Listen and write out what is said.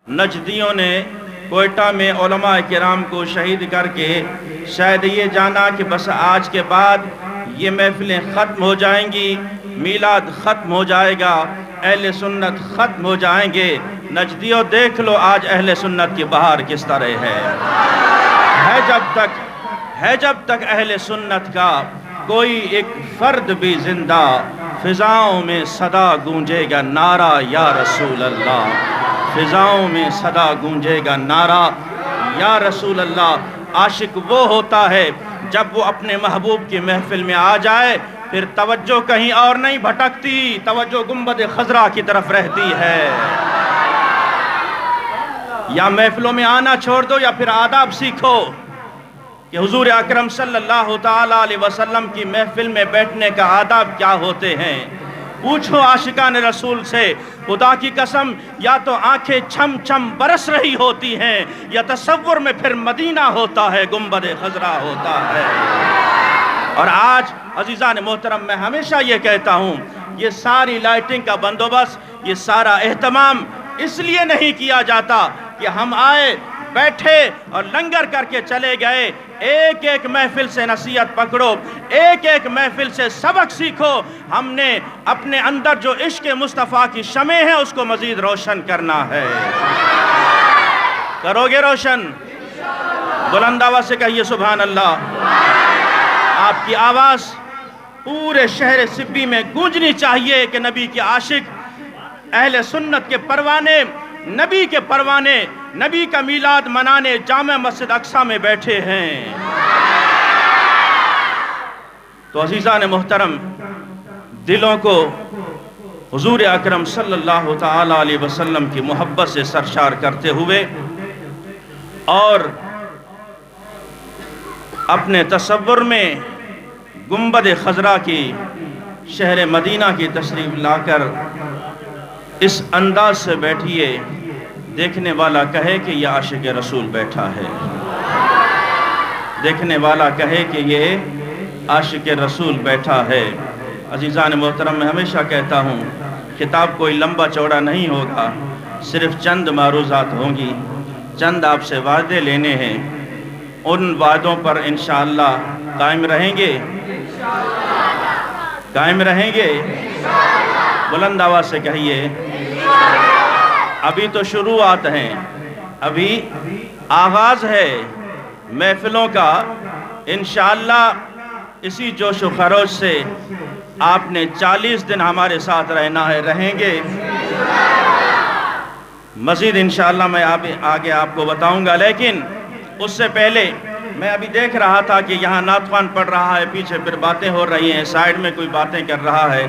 नजदियों ने कोयटा में उलमा किराम को शहीद करके शायद ये जाना कि बस आज के बाद ये महफिलें ख़त्म हो जाएंगी, मीलाद ख़त्म हो जाएगा, अहले सुन्नत ख़त्म हो जाएंगे। नजदियों देख लो आज अहले सुन्नत की बहार किस तरह है जब तक अहले सुन्नत का कोई एक फर्द भी जिंदा, फिजाओं में सदा गूंजेगा नारा या रसूल अल्लाह, फिजाओं में सदा गूंजेगा नारा या रसूल अल्लाह। आशिक वो होता है जब वो अपने महबूब की महफिल में आ जाए फिर तवज्जो कहीं और नहीं भटकती, तवज्जो गुंबद खजरा की तरफ रहती है। या महफिलों में आना छोड़ दो या फिर आदाब सीखो कि हुजूर अकरम सल्लल्लाहु ताला अलैहि वसल्लम की महफिल में बैठने का आदाब क्या होते हैं। पूछो आशिकान रसूल से, खुदा की कसम या तो आंखें छम छम बरस रही होती हैं या तसव्वुर में फिर मदीना होता है, गुंबद खजरा होता है। और आज अजीज़ान मोहतरम मैं हमेशा ये कहता हूँ, ये सारी लाइटिंग का बंदोबस्त, ये सारा एहतमाम इसलिए नहीं किया जाता कि हम आए बैठे और लंगर करके चले गए। एक एक महफिल से नसीहत पकड़ो, एक एक महफिल से सबक सीखो। हमने अपने अंदर जो इश्क मुस्तफ़ा की शमे है उसको मजीद रोशन करना है। करोगे रोशन? बुलंद आवाज़ से कहिए सुभान अल्लाह। आपकी आवाज़ पूरे शहर सिब्बी में गूंजनी चाहिए कि नबी के आशिक, अहले सुन्नत के परवाने, नबी के परवाने, नबी का मीलाद मनाने जामे मस्जिद अक्सा में बैठे हैं। तो अज़ीज़ान मोहतरम, दिलों को हुजूर अकरम सल्लल्लाहु ताला अलैहि वसल्लम की मोहब्बत से सरशार करते हुए और अपने तसव्वुर में गुंबद खजरा की शहर मदीना की तशरीफ लाकर इस अंदाज से बैठिए, देखने वाला कहे कि यह आशिक रसूल बैठा है, देखने वाला कहे कि ये आशिक रसूल बैठा है। अजीज़ान मोहतरम, मैं हमेशा कहता हूँ किताब कोई लंबा चौड़ा नहीं होगा, सिर्फ चंद मारूज़ात होंगी, चंद आपसे वादे लेने हैं, उन वादों पर इंशाअल्लाह कायम रहेंगे, कायम रहेंगे। बुलंद आवाज़ से कहिए। अभी तो शुरुआत है, अभी आगाज़ है महफिलों का। इंशाअल्लाह इसी जोश व खरोश से आपने 40 दिन हमारे साथ रहना है, रहेंगे। मज़ीद इंशाअल्लाह मैं आगे आपको बताऊंगा, लेकिन उससे पहले मैं अभी देख रहा था कि यहाँ नात ख़्वान पढ़ रहा है, पीछे फिर बातें हो रही हैं, साइड में कोई बातें कर रहा है।